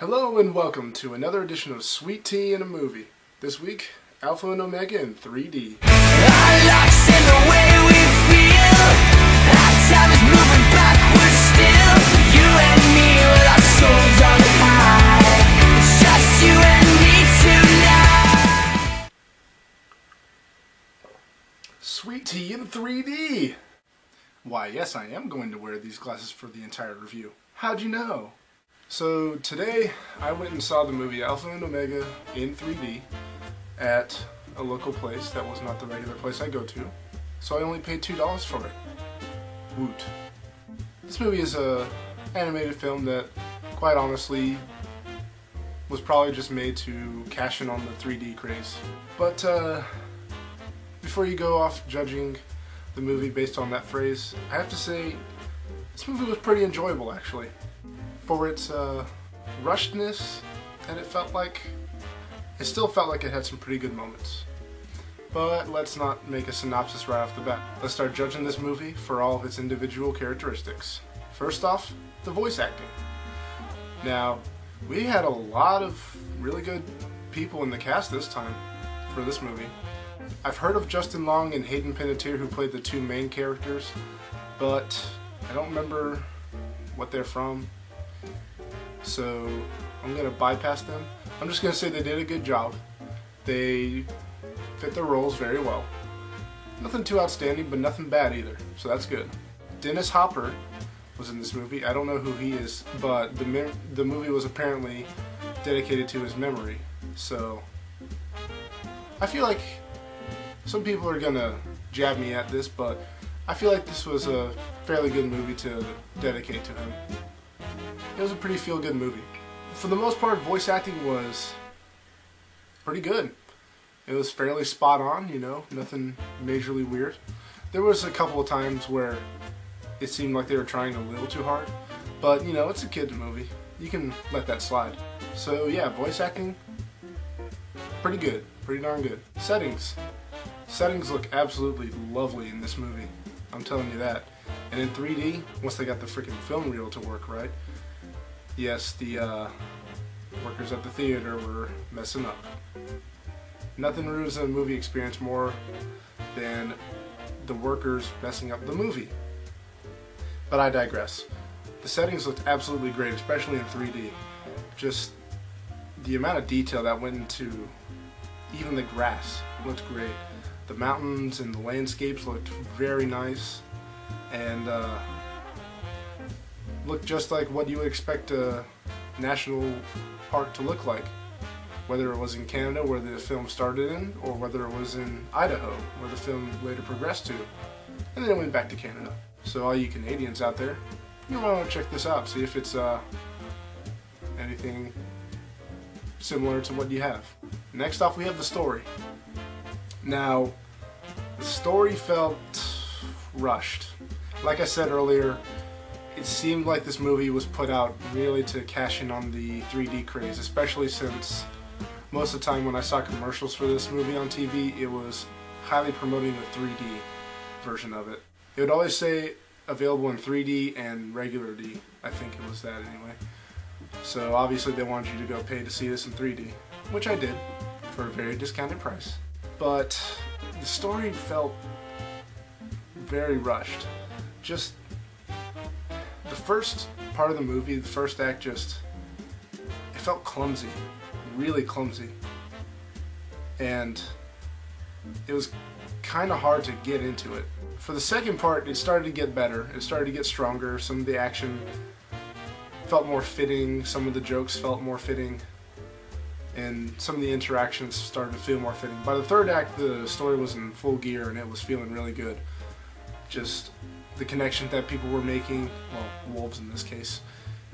Hello and welcome to another edition of Sweet Tea in a Movie. This week, Alpha and Omega in 3D. Our locks in the way we feel. Our time is moving backwards still. You and me with our souls on high. It's just you and me tonight. Sweet Tea in 3D! Why, yes, I am going to wear these glasses for the entire review. How'd you know? So today, I went and saw the movie Alpha and Omega in 3D at a local place that was not the regular place I go to. So I only paid $2 for it. Woot. This movie is a animated film that, quite honestly, was probably just made to cash in on the 3D craze. But before you go off judging the movie based on that phrase, I have to say this movie was pretty enjoyable actually. For its rushedness, and it still felt like it had some pretty good moments. But let's not make a synopsis right off the bat. Let's start judging this movie for all of its individual characteristics. First off, the voice acting. Now, we had a lot of really good people in the cast this time for this movie. I've heard of Justin Long and Hayden Panettiere, who played the two main characters, but I don't remember what they're from. So I'm going to bypass them. I'm just going to say they did a good job. They fit their roles very well. Nothing too outstanding, but nothing bad either, so that's good. Dennis Hopper was in this movie. I don't know who he is, but the movie was apparently dedicated to his memory. So I feel like some people are going to jab me at this, but I feel like this was a fairly good movie to dedicate to him. It was a pretty feel-good movie. For the most part, voice acting was pretty good. It was fairly spot on, you know, nothing majorly weird. There was a couple of times where it seemed like they were trying a little too hard, but you know, it's a kid's movie. You can let that slide. So yeah, voice acting, pretty good, pretty darn good. Settings. Settings look absolutely lovely in this movie. I'm telling you that. And in 3D, once they got the freaking film reel to work right, yes, the workers at the theater were messing up. Nothing ruins a movie experience more than the workers messing up the movie. But I digress. The settings looked absolutely great, especially in 3D. Just the amount of detail that went into even the grass looked great. The mountains and the landscapes looked very nice and looked just like what you would expect a national park to look like, whether it was in Canada where the film started in, or whether it was in Idaho where the film later progressed to, and then it went back to Canada. So all you Canadians out there, you might want to check this out, see if it's anything similar to what you have. Next off, we have the story. Now, the story felt rushed. Like I said earlier, it seemed like this movie was put out really to cash in on the 3D craze, especially since most of the time when I saw commercials for this movie on TV, it was highly promoting the 3D version of it. It would always say available in 3D and regular D. I think it was that anyway. So obviously they wanted you to go pay to see this in 3D, which I did for a very discounted price. But the story felt very rushed. Just the first part of the movie, the first act, it felt clumsy, really clumsy. And it was kind of hard to get into it. For the second part, it started to get better. It started to get stronger. Some of the action felt more fitting. Some of the jokes felt more fitting. And some of the interactions started to feel more fitting. By the third act, the story was in full gear and it was feeling really good. Just the connections that people were making, well, wolves in this case,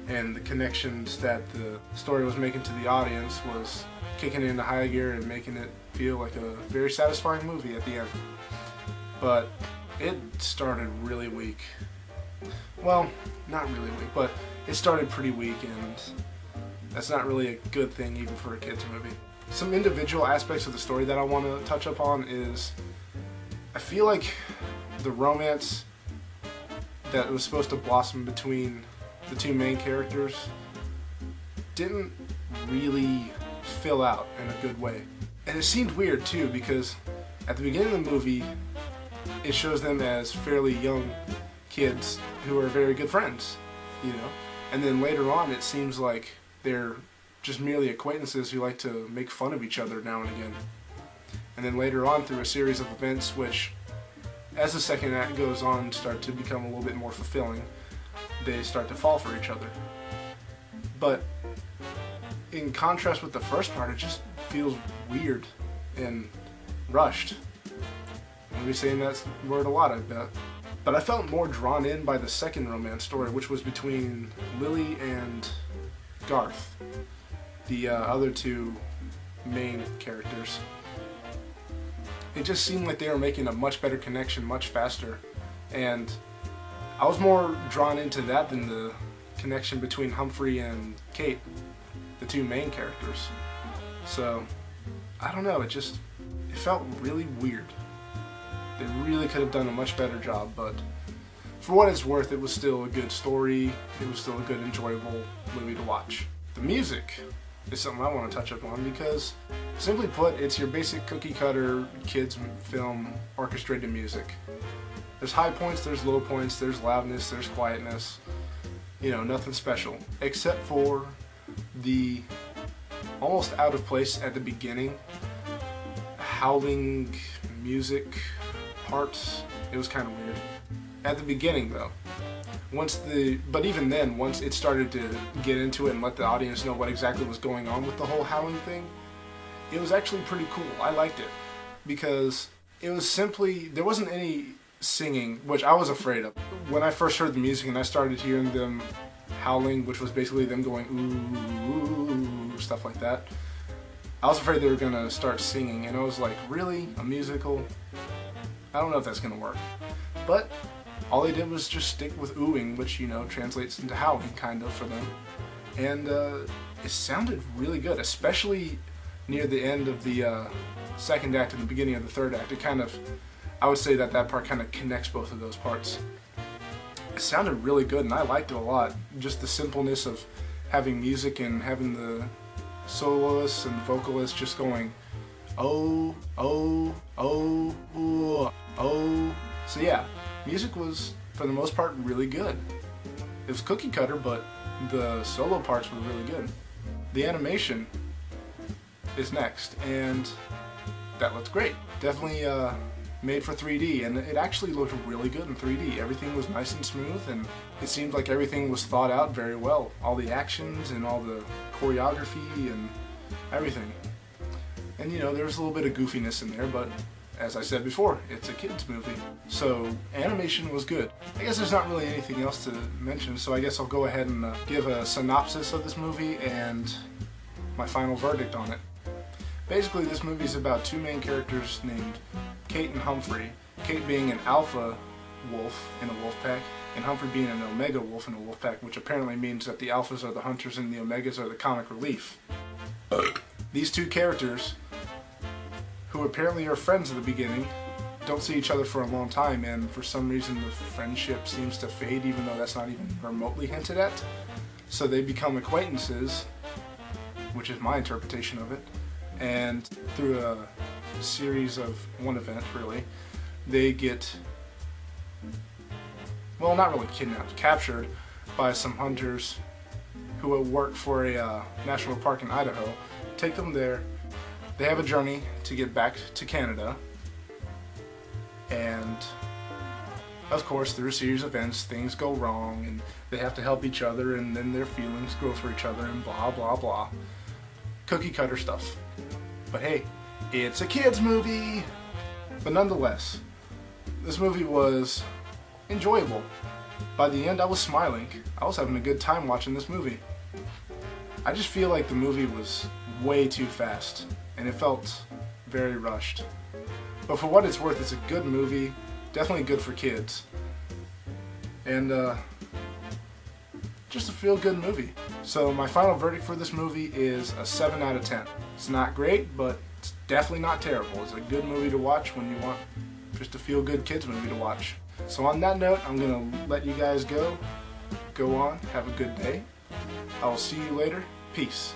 and the connections that the story was making to the audience was kicking it into high gear and making it feel like a very satisfying movie at the end. But it started really weak. Well, not really weak, but it started pretty weak, and that's not really a good thing even for a kids movie. Some individual aspects of the story that I want to touch upon is I feel like the romance that was supposed to blossom between the two main characters didn't really fill out in a good way. And it seemed weird too, because at the beginning of the movie, it shows them as fairly young kids who are very good friends, you know? And then later on, it seems like they're just merely acquaintances who like to make fun of each other now and again. And then later on, through a series of events which, as the second act goes on, start to become a little bit more fulfilling, they start to fall for each other. But in contrast with the first part, it just feels weird and rushed. I'll be saying that word a lot, I bet. But I felt more drawn in by the second romance story, which was between Lily and Garth, the other two main characters. It just seemed like they were making a much better connection much faster, and I was more drawn into that than the connection between Humphrey and Kate, the two main characters. So, I don't know, it felt really weird. They really could have done a much better job, but for what it's worth, it was still a good story. It was still a good, enjoyable movie to watch. The music is something I want to touch up on because, simply put, it's your basic cookie-cutter kids film orchestrated music. There's high points, there's low points, there's loudness, there's quietness. You know, nothing special, except for the almost out of place at the beginning howling music parts. It was kind of weird at the beginning though. But even then, once it started to get into it and let the audience know what exactly was going on with the whole howling thing, it was actually pretty cool. I liked it because it was simply, there wasn't any singing, which I was afraid of. When I first heard the music and I started hearing them howling, which was basically them going ooh, stuff like that, I was afraid they were going to start singing, and I was like, really? A musical? I don't know if that's going to work. But all they did was just stick with oohing, which, you know, translates into howling, kind of, for them. And it sounded really good, especially near the end of the second act and the beginning of the third act. It kind of, I would say that part kind of connects both of those parts. It sounded really good, and I liked it a lot. Just the simpleness of having music and having the soloists and vocalists just going, oh, oh, oh, oh, oh. So yeah, music was, for the most part, really good. It was cookie cutter, but the solo parts were really good. The animation is next, and that looks great. Definitely made for 3D, and it actually looked really good in 3D. Everything was nice and smooth, and it seemed like everything was thought out very well. All the actions and all the choreography and everything. And you know, there was a little bit of goofiness in there, but as I said before, it's a kids movie. So animation was good. I guess there's not really anything else to mention, so I guess I'll go ahead and give a synopsis of this movie and my final verdict on it. Basically, this movie is about two main characters named Kate and Humphrey. Kate being an alpha wolf in a wolf pack, and Humphrey being an omega wolf in a wolf pack, which apparently means that the alphas are the hunters and the omegas are the comic relief. These two characters, who apparently are friends at the beginning, don't see each other for a long time, and for some reason the friendship seems to fade, even though that's not even remotely hinted at. So they become acquaintances, which is my interpretation of it, and through a series of one event, really, they get, well, not really kidnapped, captured by some hunters who work for a national park in Idaho. Take them there. They have a journey to get back to Canada, and of course, through a series of events, things go wrong, and they have to help each other, and then their feelings grow for each other, and blah blah blah. Cookie cutter stuff. But hey, it's a kids movie! But nonetheless, this movie was enjoyable. By the end, I was smiling. I was having a good time watching this movie. I just feel like the movie was way too fast, and it felt very rushed. But for what it's worth, it's a good movie, definitely good for kids, and just a feel-good movie. So my final verdict for this movie is a 7 out of 10. It's not great, but it's definitely not terrible. It's a good movie to watch when you want just a feel-good kids movie to watch. So on that note, I'm going to let you guys go. Go on, have a good day. I will see you later. Peace. Peace.